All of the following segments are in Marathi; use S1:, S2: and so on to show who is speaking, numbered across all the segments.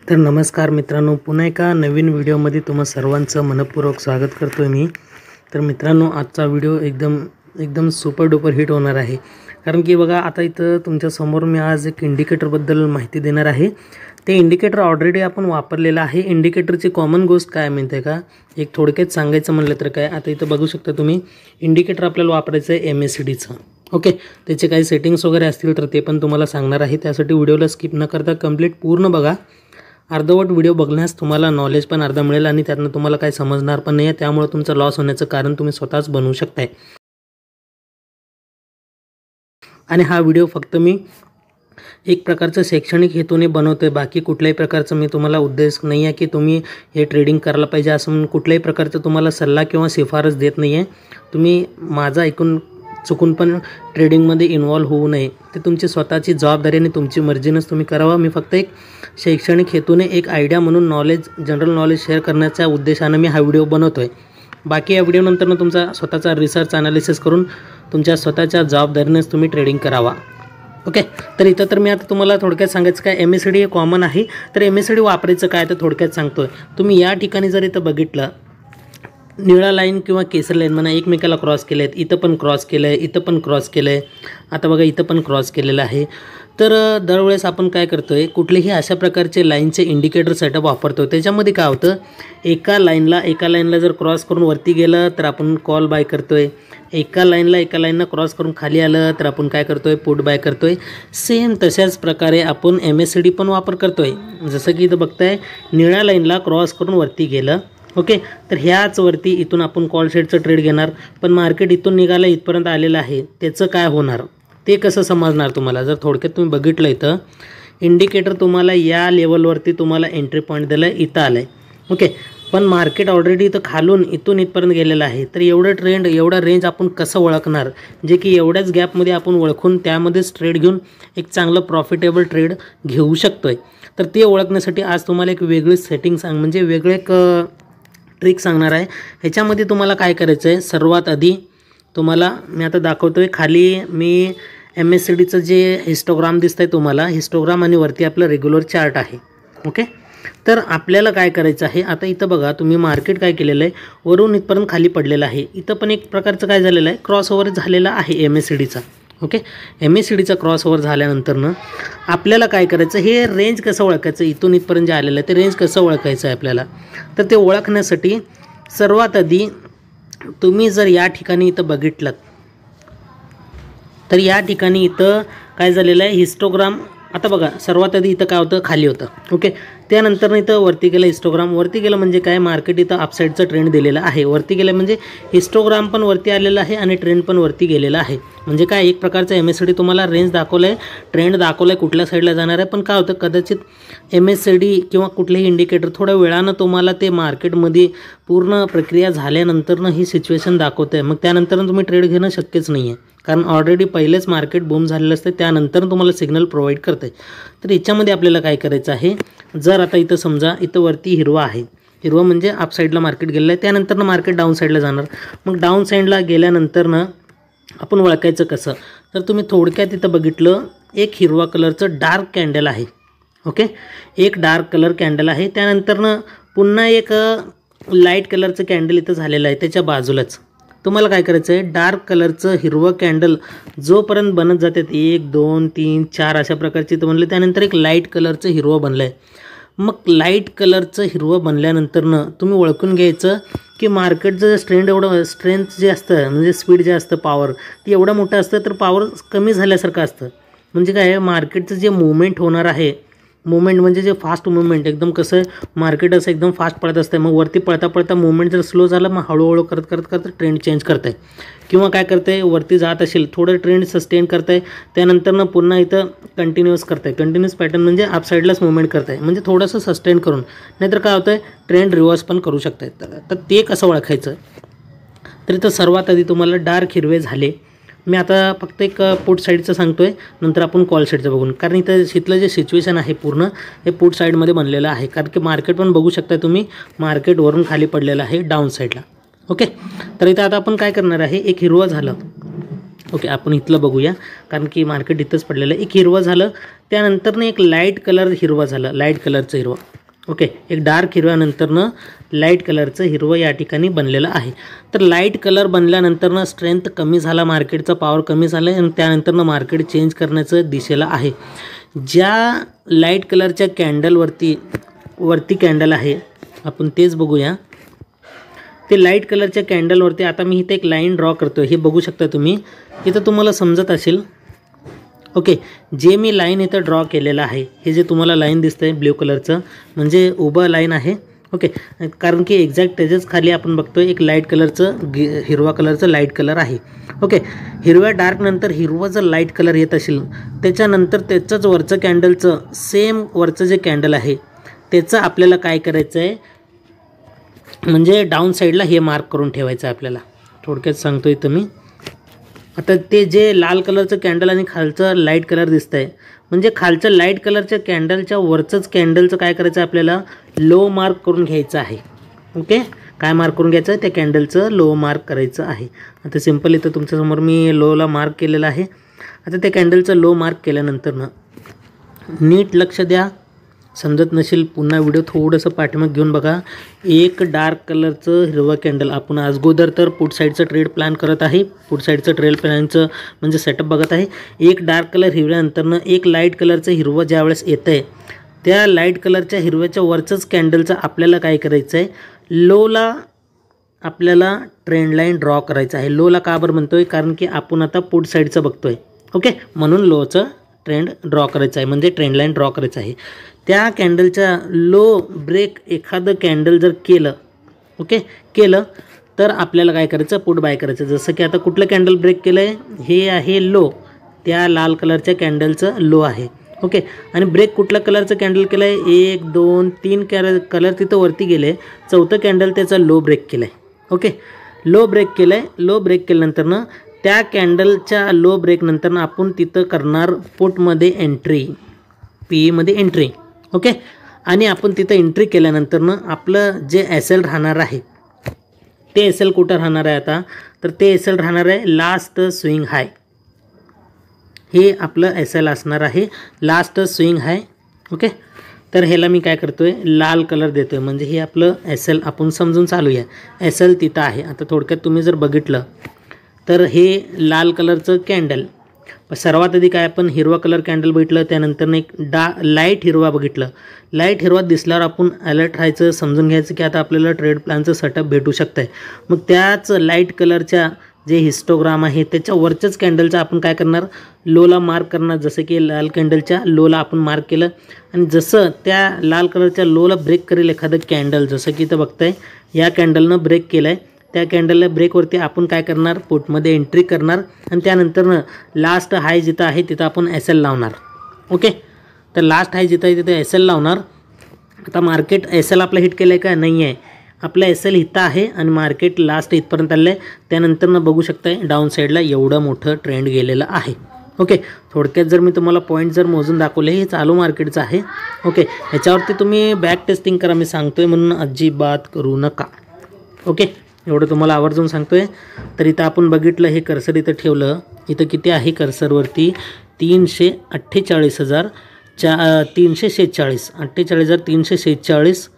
S1: तर नमस्कार मित्रांनो, पुन्हा एका नवीन व्हिडिओमध्ये तुम्हा सर्वांचं मनपूर्वक स्वागत करतोय मी। तर मित्रांनो, आजचा व्हिडिओ एकदम सुपर डुपर हिट होणार आहे। कारण की बघा, आता इथं तुमच्या समोर मी आज एक इंडिकेटरबद्दल माहिती देणार आहे। ते इंडिकेटर ऑलरेडी आपण वापरलेलं आहे। इंडिकेटरची कॉमन गोष्ट काय माहिती आहे का? एक थोडक्यात सांगायचं म्हणलं तर काय, आता इथं बघू शकता तुम्ही, इंडिकेटर आपल्याला वापरायचं आहे MACDचं। ओके, त्याचे काही सेटिंग्स वगैरे असतील तर ते पण तुम्हाला सांगणार आहे। त्यासाठी व्हिडिओला स्किप न करता कंप्लीट पूर्ण बघा। अर्धवट व्हिडिओ बघण्यास तुम्हाला नॉलेज पण अर्धा मिळेल आणि त्यातनं तुम्हाला काही समजणार पण नाही आहे, त्यामुळे तुमचं लॉस होण्याचं कारण तुम्ही स्वतःच बनवू शकताय। आणि हा व्हिडिओ फक्त मी एक प्रकारचं शैक्षणिक हेतूने बनवतोय, बाकी कुठल्याही प्रकारचं मी तुम्हाला उद्देश नाही आहे की तुम्ही हे ट्रेडिंग करायला पाहिजे असं म्हणून कुठल्याही प्रकारचं तुम्हाला सल्ला किंवा शिफारस देत नाही आहे। तुम्ही माझा ऐकून चुकून पण ट्रेडिंगमध्ये इन्वॉल्व होऊ नये, ते तुमची स्वतःची जबाबदारी आणि तुमची मर्जीनेच तुम्ही करावा। मी फक्त एक शैक्षणिक हेतूने एक आयडिया म्हणून जनरल नॉलेज शेअर करण्याच्या उद्देशाने मी हा व्हिडिओ बनवतोय। बाकी या व्हिडिओनंतर तुमचा स्वतःचा रिसर्च ॲनालिसिस करून तुमच्या स्वतःच्या जबाबदारीनेच तुम्ही ट्रेडिंग करावा। ओके, तर इथं तर मी आता तुम्हाला थोडक्यात सांगायचं काय, MACD हे कॉमन आहे। तर MACD वापरायचं काय तर थोडक्यात सांगतोय। तुम्ही या ठिकाणी जर इथं बघितलं, निळा लाईन किंवा केसर लाईन म्हणा एकमेकाला क्रॉस केले आहेत, इथं पण क्रॉस केलं आहे, इथं पण क्रॉस केलं आहे, आता बघा इथं पण क्रॉस केलेलं आहे। तर दरवेळेस आपण काय करतोय, कुठलेही अशा प्रकारचे लाईनचे इंडिकेटर सेटअप वापरतो। त्याच्यामध्ये काय होतं, एका लाईनला जर क्रॉस करून वरती गेलं तर आपण कॉल बाय करतोय, एका लाईनला क्रॉस करून खाली आलं तर आपण काय करतोय, पुट बाय करतोय। सेम तशाच प्रकारे आपण MACD पण वापर करतोय। जसं की इथं बघताय, निळ्या लाईनला क्रॉस करून वरती गेलं, ओके, तर ह्याच वरती इथून आपण कॉल सेटचं ट्रेड घेणार, पण मार्केट इथून निघालं इथपर्यंत आलेलं आहे, त्याचं काय होणार ते कसं समजणार तुम्हाला? जर थोडक्यात तुम्ही बघितलं, इथं इंडिकेटर तुम्हाला या लेवलवरती तुम्हाला एंट्री पॉईंट दिलं आहे, इथं आलं आहे, ओके, पण मार्केट ऑलरेडी इथं खालून इथून इथपर्यंत गेलेलं आहे। तर एवढं रेंज आपण कसं ओळखणार, जे की एवढ्याच गॅपमध्ये आपण ओळखून त्यामध्येच ट्रेड घेऊन एक चांगलं प्रॉफिटेबल ट्रेड घेऊ शकतोय। तर ते ओळखण्यासाठी आज तुम्हाला एक वेगळी सेटिंग म्हणजे वेगळे एक ट्रिक सांगणार आहे। ह्याच्यामध्ये तुम्हाला काय करायचं आहे, सर्वात आधी तुम्हाला मी आता दाखवतोय, खाली मी MACDचं जे हिस्टोग्राम दिसतंय तुम्हाला, हिस्टोग्राम आणि वरती आपलं रेग्युलर चार्ट आहे। ओके, तर आपल्याला काय करायचं आहे, आता इथं बघा तुम्ही, मार्केट काय केलेलं आहे, वरून इथपर्यंत खाली पडलेलं आहे। इथं पण एक प्रकारचं काय झालेलं आहे, क्रॉसओव्हर झालेला आहे MACDचा। ओके, MACDचा क्रॉसओव्हर झाल्यानंतर आपल्याला काय करायचं, हे रेंज कसं ओळखायचं, इथून इथपर्यंत जे आलेलं आहे ते रेंज कसं ओळखायचं आहे आपल्याला? तर ते ओळखण्यासाठी सर्वात आधी तुम्ही जर या ठिकाणी इथं बघितलं, तर या ठिकाणी इथं काय झालेलं आहे, हिस्टोग्राम, आता बघा सर्वात आधी इथं काय होतं, खाली होतं, ओके, त्यानंतर इथं वरती गेलं हिस्टोग्राम, वरती गेलं म्हणजे काय, मार्केट इथं अपसाईडचं ट्रेंड दिलेलं आहे। वरती गेलं म्हणजे हिस्टोग्राम पण वरती आलेलं आहे आणि ट्रेंड पण वरती गेलेला आहे। म्हणजे काय, एक प्रकारचं MACD तुम्हाला रेंज दाखवलं आहे, ट्रेंड दाखवलं आहे कुठल्या साईडला जाणार आहे। पण काय होतं, कदाचित MACD किंवा कुठलेही इंडिकेटर थोड्या वेळानं तुम्हाला ते मार्केटमध्ये पूर्ण प्रक्रिया झाल्यानंतर ही सिच्युएशन दाखवतं आहे, मग त्यानंतर तुम्ही ट्रेड घेणं शक्यच नाही आहे, कारण ऑलरेडी पहिलेच मार्केट बूम झालेलं असतं, त्यानंतर तुम्हाला सिग्नल प्रोव्हाइड करतं आहे। तर याच्यामध्ये आपल्याला काय करायचं आहे, जर आता इथं समजा इथं वरती हिरवा आहे, हिरवा म्हणजे अप साईडला मार्केट गेलेलं आहे, त्यानंतर मार्केट डाऊन साईडला जाणार, मग डाऊन साईडला गेल्यानंतर आपण ओळखायचं कसं, तर तुम्ही थोडक्यात इथं बघितलं, एक हिरवा कलरचं डार्क कॅन्डल आहे, ओके, एक डार्क कलर कॅन्डल आहे, त्यानंतर पुन्हा एक लाईट कलरचं कॅन्डल इथं झालेलं आहे त्याच्या बाजूलाच। तुम्हाला काय करायचं आहे, डार्क कलरचं हिरवं कॅन्डल जोपर्यंत बनत जातात, 1 2 3 4 अशा प्रकारचे इथं बनले, त्यानंतर एक लाईट कलरचं हिरवं बनलं आहे। मग लाईट कलरचं हिरवं बनल्यानंतर तुम्ही ओळखून घ्यायचं की मार्केटचं स्ट्रेंथ जे असतं, म्हणजे स्पीड जे असतं, पॉवर ती एवढं मोठं असतं, तर पॉवर कमी झाल्यासारखं असतं। म्हणजे काय, मार्केटचं जे मुवमेंट होणार आहे, मुवमेंट म्हणजे जे फास्ट मुवमेंट, एकदम कसं मार्केट असं एकदम फास्ट पळत असतं, मग वरती पळता मुवमेंट जर स्लो झालं, मग हळूहळू करत ट्रेंड चेंज करत आहे, किंवा काय करतं आहे, वरती जात असेल थोडं ट्रेंड सस्टेन करत आहे, त्यानंतर पुन्हा इथं कंटिन्यूअस करत आहे, कंटिन्यूअस पॅटर्न म्हणजे अपसाईडलाच मुवमेंट करत आहे, म्हणजे थोडंसं सस्टेन करून, नाहीतर काय होतं आहे, ट्रेंड रिव्हर्स पण करू शकत आहेत। तर ते कसं ओळखायचं, तर इथं सर्वात आधी तुम्हाला डार्क हिरवे झाले, मी आता फक्त एक पुट साईडचं सांगतोय, नंतर आपण कॉल साईडचं बघून, कारण इथलं जे सिच्युएशन आहे पूर्ण हे पुट साईडमध्ये बनलेलं आहे, कारण की मार्केट पण बघू शकता तुम्ही, मार्केट वरून खाली पडलेलं आहे डाऊन साईडला। ओके, तर इथं आता आपण काय करणार आहे, एक हिरवं झालं, ओके, आपण इथलं बघूया कारण की मार्केट इथंच पडलेलं आहे. एक हिरवं झालं, त्यानंतरनं एक लाईट कलर हिरवा झाला, लाईट कलरचं हिरवं. ओके, एक डार्क हिरव्यानंतरनं लाईट कलरचं हिरवं या ठिकाणी बनलेलं आहे. तर लाईट कलर बनल्यानंतरनं स्ट्रेंथ कमी झाला, मार्केटचा पॉवर कमी झाला आणि त्यानंतरनं मार्केट चेंज करण्याचं दिशेला आहे. ज्या लाईट कलरच्या कॅन्डलवरती कॅन्डल आहे, आपण तेच बघूया. ते लाईट कलरच्या कॅन्डलवरती आता मी इथे एक लाईन ड्रॉ करतो, हे बघू शकता तुम्ही, इथं तुम्हाला समजत असेल. ओके, जे मी लाईन इथं ड्रॉ केलेलं आहे, हे जे तुम्हाला लाईन दिसतं आहे ब्ल्यू कलरचं, म्हणजे उभं लाईन आहे. ओके, कारण की एक्झॅक्ट त्याच्याच खाली आपण बघतो एक लाईट कलरचं हिरवा कलरचं लाईट कलर आहे. ओके, हिरव्या डार्कनंतर हिरवा जर लाईट कलर येत असेल, त्याच्यानंतर त्याचंच वरचं कॅन्डलचं सेम वरचं जे कॅन्डल आहे त्याचं आपल्याला काय करायचं आहे, म्हणजे डाऊन साईडला हे मार्क करून ठेवायचं आहे आपल्याला. थोडक्यात सांगतो इथं मी. आता ते जे लाल कलरचं कॅन्डल आणि खालचं लाईट कलर दिसतं आहे, म्हणजे खालचं लाईट कलरच्या कॅन्डलच्या वरचंच कॅन्डलचं काय करायचं आहे आपल्याला, लो मार्क करून घ्यायचं आहे. ओके, काय मार्क करून घ्यायचं आहे, त्या कॅन्डलचं लो मार्क करायचं आहे. आता सिम्पल इथं तुमच्यासमोर मी लोला मार्क केलेलं आहे. आता त्या कॅन्डलचं लो मार्क केल्यानंतरनं नीट लक्ष द्या, समजत नसेल पुन्हा व्हिडिओ थोडंसं पाठीमाग घेऊन बघा. एक डार्क कलरचं हिरवं कॅन्डल, आपण अगोदर तर पुट साईडचं ट्रेड प्लॅन करत आहे, पुट साईडचं ट्रेड प्लॅनचं म्हणजे सेटअप बघत आहे. एक डार्क कलर हिरव्यानंतरनं एक लाईट कलरचं हिरवं ज्यावेळेस येतं आहे, त्या लाईट कलरच्या हिरव्याच्या वरचंच कॅन्डलचं आपल्याला काय करायचं आहे, लोला आपल्याला ट्रेंड लाईन ड्रॉ करायचं आहे. लोला का बरं म्हणतो आहे, कारण की आपण आता पुट साईडचं बघतो आहे. ओके, म्हणून लोचं ट्रेंड ड्रॉ करायचं आहे, म्हणजे ट्रेंड लाईन ड्रॉ करायचं आहे. त्या कॅन्डलच्या लो ब्रेक एखादं कॅन्डल जर केलं, ओके केलं, तर आपल्याला काय करायचं, पुट बाय करायचं. जसं की आता कुठलं कॅन्डल ब्रेक केलं आहे, हे आहे लो, त्या लाल कलरच्या कॅन्डलचं लो आहे. ओके, आणि ब्रेक कुठल्या कलरचं कॅन्डल केलं आहे, 1 2 3 कलर तिथं वरती गेले, चौथं कॅन्डल त्याचा लो ब्रेक केलं आहे. ओके, लो ब्रेक केलं आहे. लो ब्रेक केल्यानंतरनं त्या कॅन्डलच्या लो ब्रेकनंतर आपण तिथं करणार पुटमध्ये एंट्री, पीईमध्ये एंट्री. ओके, आणि आपण तिथं एंट्री केल्यानंतरनं आपलं जे SL राहणार आहे, ते SL कुठं राहणार आहे आता, तर ते SL राहणार आहे लास्ट स्विंग हाय. हे आपलं SL असणार आहे, लास्ट स्विंग हाय. ओके, तर ह्याला मी काय करतो आहे, लाल कलर देतो आहे, म्हणजे हे आपलं SL आपण समजून चालूया. SL तिथं आहे. आता थोडक्यात तुम्ही जर बघितलं तर हे लाल कलरचं कॅन्डल, सर्वात आधी काय आपण हिरवा कलर कॅन्डल बघितलं, त्यानंतर एक लाईट हिरवा बघितलं. लाईट हिरवा दिसल्यावर आपण अलर्ट राहायचं, समजून घ्यायचं की आता आपल्याला ट्रेड प्लॅनचं सेटअप भेटू शकतं आहे. मग त्याच लाईट कलरच्या जे हिस्टोग्राम आहे त्याच्यावरच्याच कॅन्डलचा आपण काय करणार, लोला मार्क करणार. जसं की लाल कॅन्डलच्या लोला आपण मार्क केलं, आणि जसं त्या लाल कलरच्या लोला ब्रेक करेल एखादं कॅन्डल, जसं की इथं बघताय या कॅन्डलनं ब्रेक केलं आहे, त्या कॅन्डलला ब्रेकवरती आपण काय करणार, पुटमध्ये एंट्री करणार, आणि त्यानंतरनं लास्ट हाय जिथं आहे तिथं आपण SL लावणार. ओके, तर लास्ट हाय जिथं आहे तिथं SL लावणार. आता मार्केट SL आपलं हिट केलं आहे का, नाही आहे, आपलं SL इथं आहे आणि मार्केट लास्ट इथपर्यंत आलं आहे. त्यानंतरनं बघू शकताय डाऊन साईडला एवढं मोठं ट्रेंड गेलेलं आहे. ओके, थोडक्यात जर मी तुम्हाला पॉईंट जर मोजून दाखवले, हे चालू मार्केटचं आहे. ओके, ह्याच्यावरती तुम्ही बॅक टेस्टिंग करा, मी सांगतोय म्हणून अजिबात करू नका. ओके, एवढं तुम्हाला आवर्जून सांगतो आहे. तर इथं आपण बघितलं, हे कर्सर इथं ठेवलं, इथं किती आहे कर्सरवरती, 348,346, 48,346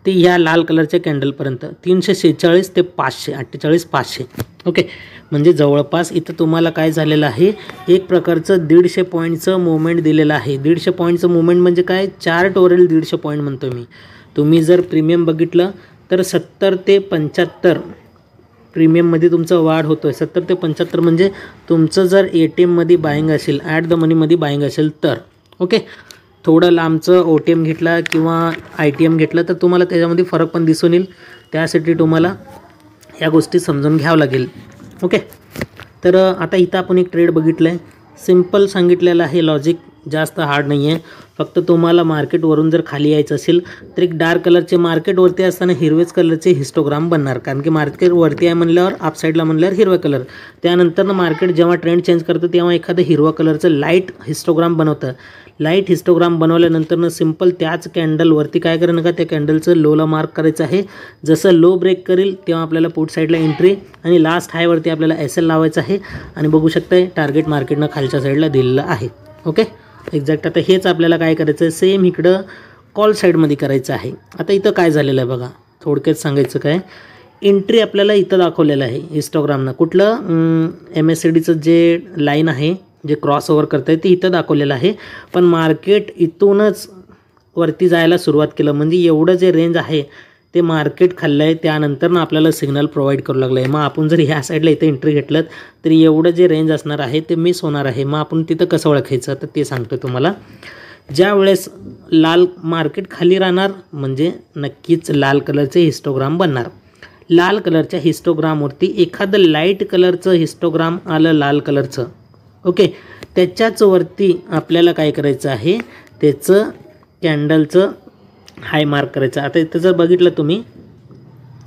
S1: ते ह्या लाल कलरच्या कॅन्डलपर्यंत 346 ते 500, 48,500. ओके, म्हणजे जवळपास इथं तुम्हाला काय झालेलं आहे, एक प्रकारचं 150 पॉईंटचं मुवमेंट दिलेलं आहे. 150 पॉईंटचं मुवमेंट म्हणजे काय, चार्टवरील 150 पॉईंट म्हणतो मी. तुम्ही जर प्रीमियम बघितलं तर 70 ते 75 प्रीमियममध्ये तुमचं वाढ होतो आहे. 70 ते 75 म्हणजे तुमचं जर ATMमध्ये बाईंग असेल, ॲट द मनीमध्ये बाईंग असेल तर. ओके, थोडं लांबचं OTM घेतला किंवा ITM घेतलं तर तुम्हाला त्याच्यामध्ये फरक पण दिसून येईल. त्यासाठी तुम्हाला या गोष्टी समजून घ्यावं लागेल. ओके, तर आता इथं आपण एक ट्रेड बघितलं आहे, सिम्पल सांगितलेलं आहे, लॉजिक जास्त हार्ड नाही आहे. फक्त तुम्हाला मार्केटवरून जर खाली यायचं असेल तर एक डार्क कलरचे मार्केटवरती असताना हिरवेच कलरचे हिस्टोग्राम बनणार, कारण की मार्केटवरती आहे म्हणल्यावर अपसाईडला म्हणल्यावर हिरवा कलर. त्यानंतर मार्केट जेव्हा ट्रेंड चेंज करतं तेव्हा एखादं हिरवा कलरचं लाईट हिस्टोग्राम बनवतं. लाईट हिस्टोग्राम बनवल्यानंतर सिंपल त्याच कॅन्डलवरती काय करू नका, त्या कॅन्डलचं लोला मार्क करायचं आहे. जसं लो ब्रेक करेल तेव्हा आपल्याला पुट साईडला एंट्री आणि लास्ट हायवरती आपल्याला SL लावायचं आहे. आणि बघू शकता टार्गेट मार्केटनं खालच्या साईडला दिलेलं आहे. Okay, exact. आता हेच आपल्याला काय करायचं आहे, सेम इकडं कॉल साईडमध्ये करायचं आहे. आता इथं काय झालेलं आहे बघा, थोडक्यात सांगायचं काय, एंट्री आपल्याला इथं दाखवलेलं आहे हिस्टोग्रामनं. कुठलं MACDचं जे लाईन आहे जे क्रॉस ओव्हर करतं आहे ते इथं दाखवलेलं आहे. पण मार्केट इथूनच वरती जायला सुरुवात केलं, म्हणजे एवढं जे रेंज आहे ते मार्केट खाल्लं आहे. त्यानंतर ना आपल्याला सिग्नल प्रोव्हाइड करू लागलं आहे. मग आपण जर ह्या साईडला इथं एंट्री घेतलं तर एवढं जे रेंज असणार आहे ते मिस होणार आहे. मग आपण तिथं कसं ओळखायचं तर ते सांगतो तुम्हाला. ज्या वेळेस लाल मार्केट खाली राहणार म्हणजे नक्कीच लाल कलरचे हिस्टोग्राम बनणार. लाल कलरच्या हिस्टोग्रामवरती एखादं लाईट कलरचं हिस्टोग्राम आलं लाल कलरचं, ओके, त्याच्याच वरती आपल्याला काय करायचं आहे, त्याचं कॅन्डलचं हाय मार्क करायचं. आता इथं जर बघितलं तुम्ही,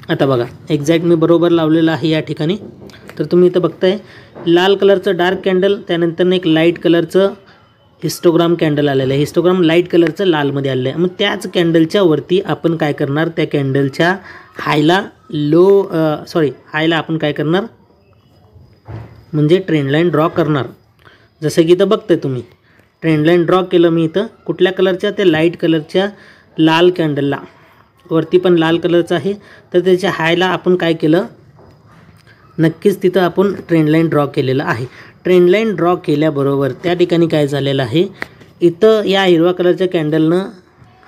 S1: आता बघा एक्झॅक्ट मी बरोबर लावलेलं आहे या ठिकाणी. तर तुम्ही इथं बघताय लाल कलरचं डार्क कॅन्डल, त्यानंतर एक लाईट कलरचं हिस्टोग्राम कॅन्डल आलेलं आहे. हिस्टोग्राम लाईट कलरचं लालमध्ये आलेलं आहे. मग त्याच कॅन्डलच्या वरती आपण काय करणार, त्या कॅन्डलच्या हायला हायला आपण काय करणार म्हणजे ट्रेंड लाईन ड्रॉ करणार. जसं की इथं बघताय तुम्ही ट्रेंड लाईन ड्रॉ केलं मी इथं कुठल्या कलरच्या, त्या लाईट कलरच्या लाल कॅन्डलला, वरती पण लाल कलरचं आहे. तर त्याच्या हायला आपण काय केलं, नक्कीच तिथं आपण ट्रेंड लाईन ड्रॉ केलेलं आहे. ट्रेंड लाईन ड्रॉ केल्याबरोबर त्या ठिकाणी काय झालेलं आहे, इथं या हिरव्या कलरच्या कॅन्डलनं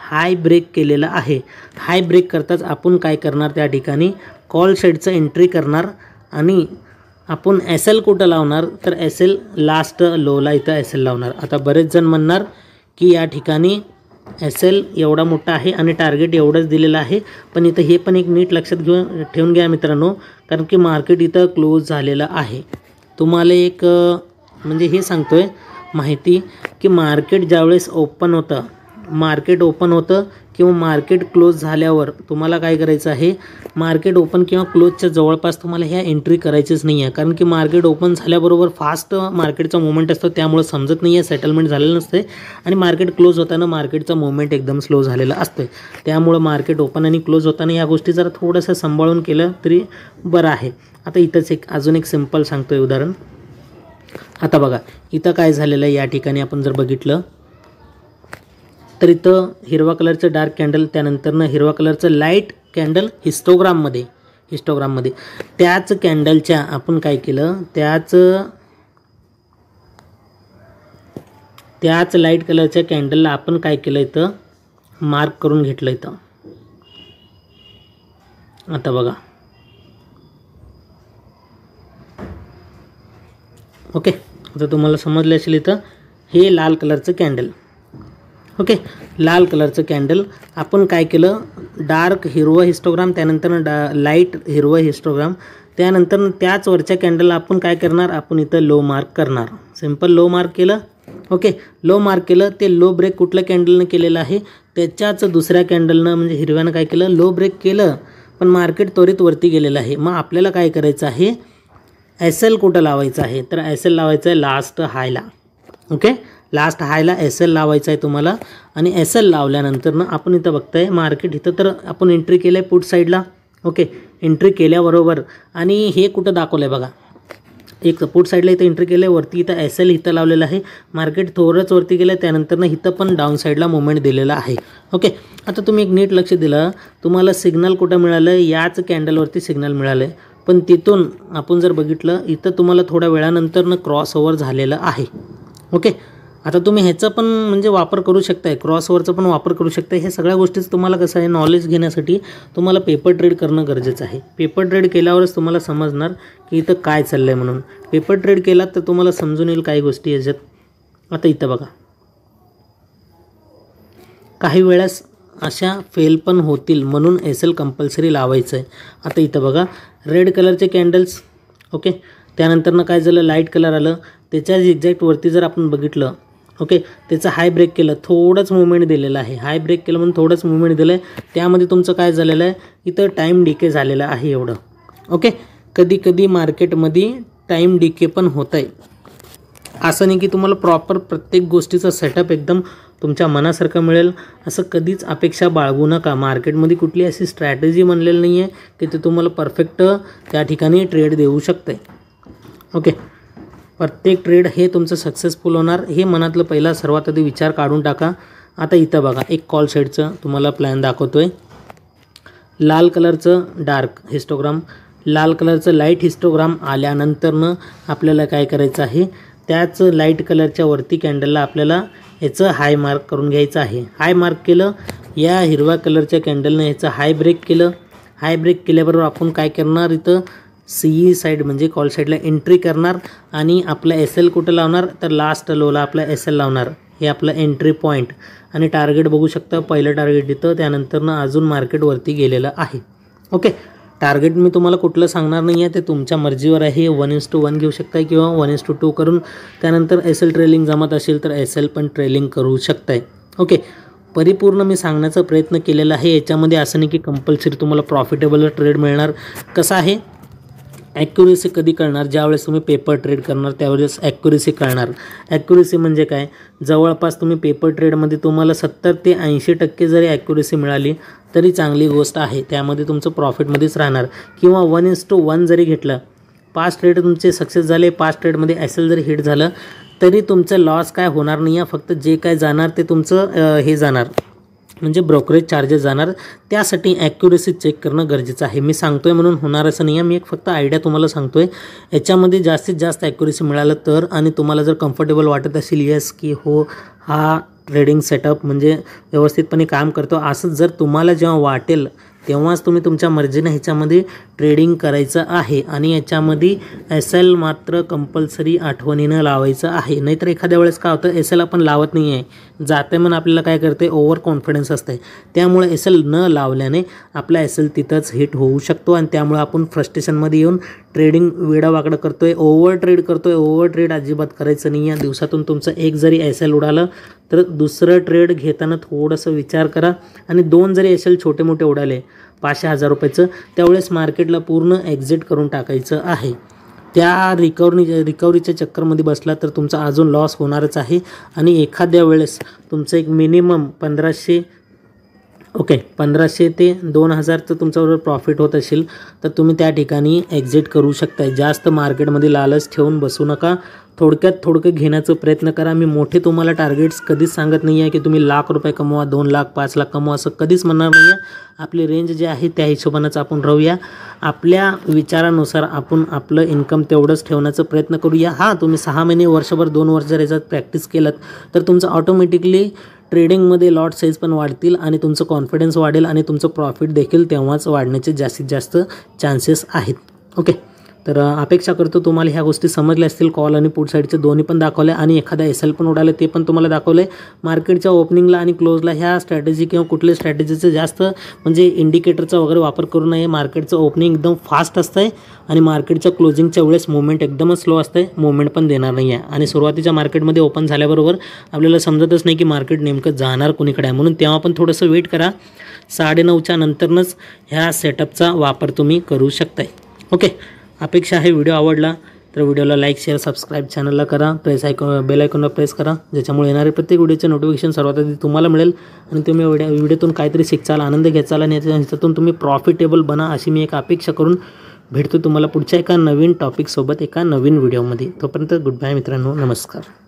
S1: हाय ब्रेक केलेला आहे. हाय ब्रेक करताच आपण काय करणार, त्या ठिकाणी कॉल साईडचं एंट्री करणार आणि आपण SL कुठं लावणार तर SL लास्ट लोला इथं SL लावणार. आता बरेच जण म्हणणार की या ठिकाणी SL एवढा मोठा आहे आणि टार्गेट एवढंच दिलेलं आहे. पण इथं हे पण एक नीट लक्षात ठेवून घ्या मित्रांनो, कारण की मार्केट इथं क्लोज झालेलं आहे. तुम्हाला एक म्हणजे हे सांगतोय माहिती की मार्केट ज्यावेळेस ओपन होतं किंवा मार्केट क्लोज झाल्यावर तुम्हाला काय करायचं आहे, मार्केट ओपन किंवा क्लोजच्या जवळपास तुम्हाला ह्या एंट्री करायचीच नाही आहे. कारण की मार्केट ओपन झाल्याबरोबर फास्ट मार्केटचा मोमेंट असतो, त्यामुळे समजत नाही आहे, सेटलमेंट झालेलं नसते. आणि मार्केट क्लोज होताना मार्केटचा मोमेंट एकदम स्लो झालेला असतो. त्यामुळं मार्केट ओपन आणि क्लोज होताना ह्या गोष्टी जरा थोडंसं सांभाळून केलं तरी बरं आहे. आता इथंच अजून एक सिंपल सांगतो आहे उदाहरण. आता बघा इथं काय झालेलं आहे, या ठिकाणी आपण जर बघितलं तर इथं हिरवा कलरचं डार्क कॅन्डल, त्यानंतरनं हिरवा कलरचं लाईट कॅन्डल हिस्टोग्राममध्ये त्याच कॅन्डलच्या आपण काय केलं, त्याच लाईट कलरच्या कॅन्डलला आपण काय केलं, इथं मार्क करून घेतलं इथं. आता बघा ओके, आता तुम्हाला समजलं असेल. इथं हे लाल कलरचं कॅन्डल, ओके, लाल कलरचं कॅन्डल आपण काय केलं, डार्क हिरवं हिस्टोग्राम, त्यानंतर लाईट हिरवं हिस्टोग्राम, त्यानंतर त्याच वरच्या कॅन्डलला आपण काय करणार, आपण इथं लो मार्क करणार. सिंपल लो मार्क केलं, ओके, लो मार्क केलं. ते लो ब्रेक कुठल्या कॅन्डलनं केलेलं आहे, त्याच्याच दुसऱ्या कॅन्डलनं म्हणजे हिरव्यानं काय केलं, लो ब्रेक केलं. पण मार्केट त्वरित वरती गेलेलं आहे. मग आपल्याला काय करायचं आहे, SL कुठं लावायचं आहे तर SL लावायचं आहे लास्ट हायला. ओके, लास्ट हायला SL लावायचं आहे तुम्हाला. आणि SL लावल्यानंतर ना आपण इथं बघताय मार्केट इथं तर आपण एंट्री केलं आहे पुट साईडला. ओके, एंट्री केल्याबरोबर आणि हे कुठं दाखवलं आहे बघा, एक पुट साईडला इथं एंट्री केलं आहे, वरती इथं SL इथं लावलेलं आहे. मार्केट थोडंच वरती गेलं आहे, त्यानंतर इथं पण डाऊन साईडला मुवमेंट दिलेला आहे. ओके, आता तुम्ही एक नीट लक्ष दिलं, तुम्हाला सिग्नल कुठं मिळालं, याच कॅन्डलवरती सिग्नल मिळालं आहे. पण तिथून आपण जर बघितलं इथं तुम्हाला थोड्या वेळानंतर क्रॉस ओव्हर झालेलं आहे. ओके, आता तुम्ही ह्याचा पण म्हणजे वापर करू शकताय, क्रॉस ओव्हरचा पण वापर करू शकताय. हे सगळ्या गोष्टीच तुम्हाला कसं आहे, नॉलेज घेण्यासाठी तुम्हाला पेपर ट्रेड करणं गरजेचं आहे. पेपर ट्रेड केल्यावरच तुम्हाला समजणार की इथं काय चाललं आहे म्हणून. पेपर ट्रेड केलात तर तुम्हाला समजून येईल काही गोष्टी याच्यात. आता इथं बघा काही वेळेस अशा फेल पण होतील, म्हणून SL कंपल्सरी लावायचं आहे. आता इथं बघा रेड कलरचे कॅन्डल्स, ओके, त्यानंतरनं काय झालं, लाईट कलर आलं, त्याच्याच एक्झॅक्ट वरती जर आपण बघितलं, ओके, त्याचं हाय ब्रेक केलं, थोडंच मुवमेंट दिलेलं आहे. हाय ब्रेक केलं म्हणून थोडंच मुवमेंट दिलं आहे. त्यामध्ये तुमचं काय झालेलं आहे, इथं टाईम डिके झालेलं आहे एवढं. ओके, कधी कधी मार्केटमध्ये टाईम डिके पण होत आहे. असं नाही की तुम्हाला प्रॉपर प्रत्येक गोष्टीचा सेटअप एकदम तुमच्या मनासारखं मिळेल असं कधीच अपेक्षा बाळगू नका. मार्केटमध्ये कुठली अशी स्ट्रॅटेजी बनलेली नाही आहे की ते तुम्हाला परफेक्ट त्या ठिकाणी ट्रेड देऊ शकते. ओके, प्रत्येक ट्रेड हे तुमचं सक्सेसफुल होणार हे मनातलं पहिला सर्वात आधी विचार काढून टाका. आता इथं बघा एक कॉल साईडचं तुम्हाला प्लॅन दाखवतो आहे. लाल कलरचं डार्क हिस्टोग्राम, लाल कलरचं लाईट हिस्टोग्राम आल्यानंतरनं आपल्याला काय करायचं आहे, त्याच लाईट कलरच्या वरती कॅन्डलला आपल्याला याचं हाय मार्क करून घ्यायचं आहे. हाय मार्क केलं, या हिरव्या कलरच्या कॅन्डलनं याचं हाय ब्रेक केलं. हाय ब्रेक केल्याबरोबर आपण काय करणार, इथं CE साईड म्हणजे कॉल साईडला एंट्री करणार आणि आपला SL कुठं लावणार तर लास्ट लोला आपला SL लावणार. हे आपलं एंट्री पॉईंट आणि टार्गेट बघू शकता, पहिलं टार्गेट इथं, त्यानंतरनं अजून मार्केटवरती गेलेलं आहे. ओके, टार्गेट मी तुम्हाला कुठलं सांगणार नाही आहे, ते तुमच्या मर्जीवर आहे. 1:1 घेऊ शकताय किंवा 1:2 करून त्यानंतर SL ट्रेलिंग जमत असेल तर SL पण ट्रेलिंग करू शकताय. ओके, परिपूर्ण मी सांगण्याचा प्रयत्न केलेला आहे. याच्यामध्ये असं नाही की कंपल्सरी तुम्हाला प्रॉफिटेबल ट्रेड मिळणार. कसं आहे, ॲक्युरेसी कधी कळणार, ज्यावेळेस तुम्ही पेपर ट्रेड करणार त्यावेळेस ॲक्युरेसी कळणार. ॲक्युरेसी म्हणजे काय, जवळपास तुम्ही पेपर ट्रेडमध्ये तुम्हाला 70 ते 80% जरी ॲक्युरेसी मिळाली तरी चांगली गोष्ट आहे. त्यामध्ये तुमचं प्रॉफिटमध्येच राहणार. किंवा 1:1 जरी घेतलं, 5 ट्रेड तुमचे सक्सेस झाले, 5 ट्रेडमध्ये SL जरी हिट झालं तरी तुमचं लॉस काय होणार नाही आहे. फक्त जे काय जाणार ते तुमचं हे जाणार म्हणजे ब्रोकरेज चार्जेस जाणार. त्यासाठी ॲक्युरेसी चेक करणं गरजेचं आहे. मी सांगतोय म्हणून होणार असं नाही आहे, मी एक फक्त आयडिया तुम्हाला सांगतोय. याच्यामध्ये जास्तीत जास्त ॲक्युरेसी मिळालं तर आणि तुम्हाला जर कम्फर्टेबल वाटत असेल येस की हो हा ट्रेडिंग सेटअप म्हणजे व्यवस्थितपणे काम करतो, असं जर तुम्हाला जेव्हा वाटेल तेव्हाच तुम्ही तुमच्या मर्जीने ह्याच्यामध्ये ट्रेडिंग करायचं आहे. आणि याच्यामध्ये SL मात्र कंपल्सरी आठवणीनं लावायचं आहे. नाहीतर एखाद्या वेळेस काय होतं, SL आपण लावत नाही आहे, जाते म्हणून आपल्याला काय करते, ओव्हर कॉन्फिडन्स असते. त्यामुळे SL न लावल्याने आपला SL तिथंच हिट होऊ शकतो आणि त्यामुळे आपण फ्रस्ट्रेशनमध्ये येऊन ट्रेडिंग वेडावाकडं करतोय, ओव्हर ट्रेड करतोय. ओव्हर ट्रेड अजिबात करायचं नाही आहे. दिवसातून तुमचं एक जरी SL उडालं तर दुसरं ट्रेड घेताना थोडंसं विचार करा. आणि 2 जरी SL छोटे मोठे उडाले 500-1000 रुपयाचं, त्यावेळेस मार्केटला पूर्ण एक्झिट करून टाकायचं आहे. त्या रिकव्हरीच्या चक्करमध्ये बसला तर तुमचा अजून लॉस होणारच आहे. आणि एखाद्या वेळेस तुमचं एक मिनिमम 1500 ते 2000 तर तुमच्याबरोबर प्रॉफिट होत असेल तर तुम्ही त्या ठिकाणी एक्झिट करू शकता. जास्त मार्केटमध्ये लालच ठेवून बसू नका. थोडक्यात घेण्याचा प्रयत्न करा. मी मोठे तुम्हाला टार्गेट्स कधीच सांगत नाही आहे की तुम्ही लाख रुपये कमवा, 2 लाख 5 लाख कमवा, असं कधीच म्हणणार नाही आहे. आपली रेंज जे आहे त्या हिशोबानंच आपण राहूया. आपल्या विचारानुसार आपण आपलं इन्कम तेवढंच ठेवण्याचा प्रयत्न करूया. हां, तुम्ही 6 महिने, वर्षभर, 2 वर्ष जर याच्यात प्रॅक्टिस केलं तर तुमचं ऑटोमॅटिकली ट्रेडिंगमध्ये लॉट साईज पण वाढतील आणि तुमचं कॉन्फिडन्स वाढेल आणि तुमचं प्रॉफिट देखील तेव्हाच वाढण्याचे जास्तीत जास्त चान्सेस आहेत. ओके, तर अपेक्षा करतो तुम्हाला ह्या गोष्टी समजल्या असतील. कॉल आणि पुट साईडचे दोन्ही पण दाखवले आणि एखादा SL पण उडाले ते पण तुम्हाला दाखवले. मार्केटच्या ओपनिंगला आणि क्लोजला ह्या स्ट्रॅटेजी किंवा कुठल्या स्ट्रॅटेजीचं जास्त म्हणजे इंडिकेटरचा वगैरे वापर करू नये. मार्केटचं ओपनिंग एकदम फास्ट असतं आहे आणि मार्केटच्या क्लोजिंगच्या वेळेस मुवमेंट एकदमच स्लो असतं आहे, मुवमेंट पण देणार नाही आहे. आणि सुरुवातीच्या मार्केटमध्ये ओपन झाल्याबरोबर आपल्याला समजतच नाही की मार्केट नेमकं जाणार कुणीकडे आहे, म्हणून तेव्हा पण थोडंसं वेट करा. 9:30च्या नंतरनंच ह्या सेटअपचा वापर तुम्ही करू शकताय. ओके, अपेक्षा आहे व्हिडिओ आवडला तर व्हिडिओला लाईक, शेअर, सबस्क्राईब चॅनलला करा. बेल आयकॉनला प्रेस करा, ज्याच्यामुळे येणारे प्रत्येक व्हिडिओचे नोटिफिकेशन सर्वात आधी तुम्हाला मिळेल आणि तुम्ही व्हिडिओतून काहीतरी शिकचाल, आनंद घ्याचाल आणि ह्याच्यातून तुम्ही प्रॉफिटेबल बना अशी मी एक अपेक्षा करून भेटतो तुम्हाला पुढच्या एका नवीन टॉपिकसोबत एका नवीन व्हिडिओमध्ये. तोपर्यंत गुड बाय मित्रांनो, नमस्कार.